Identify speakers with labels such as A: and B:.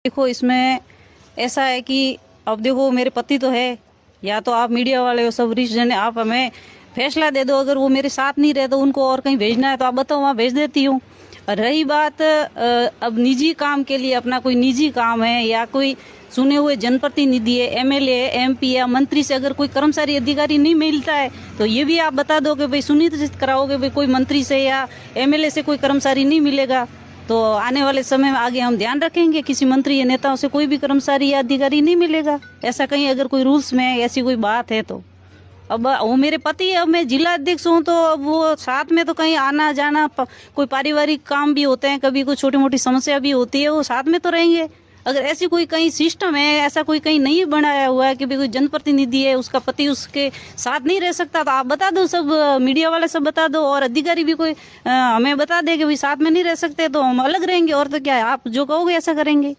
A: देखो इसमें ऐसा है कि अब देखो मेरे पति तो है, या तो आप मीडिया वाले हो, सब वरिष्ठ जन, आप हमें फैसला दे दो। अगर वो मेरे साथ नहीं रहे तो उनको और कहीं भेजना है तो आप बताओ, वहाँ भेज देती हूँ। और रही बात अब निजी काम के लिए, अपना कोई निजी काम है या कोई चुने हुए जनप्रतिनिधि है, एमएलए एमपी या मंत्री से अगर कोई कर्मचारी अधिकारी नहीं मिलता है तो ये भी आप बता दो कि भाई सुनिश्चित कराओगे भाई कोई मंत्री से या एमएलए से कोई कर्मचारी नहीं मिलेगा तो आने वाले समय में आगे हम ध्यान रखेंगे किसी मंत्री या नेताओं से कोई भी कर्मचारी या अधिकारी नहीं मिलेगा। ऐसा कहीं अगर कोई रूल्स में ऐसी कोई बात है तो अब वो मेरे पति है, अब मैं जिला अध्यक्ष हूँ तो अब वो साथ में तो कहीं आना जाना, कोई पारिवारिक काम भी होते हैं, कभी कोई छोटी मोटी समस्या भी होती है, वो साथ में तो रहेंगे। अगर ऐसी कोई कहीं सिस्टम है, ऐसा कोई कहीं नहीं बनाया हुआ है कि भाई कोई जनप्रतिनिधि है उसका पति उसके साथ नहीं रह सकता तो आप बता दो, सब मीडिया वाले सब बता दो, और अधिकारी भी कोई हमें बता दे कि भाई साथ में नहीं रह सकते तो हम अलग रहेंगे, और तो क्या है, आप जो कहोगे ऐसा करेंगे।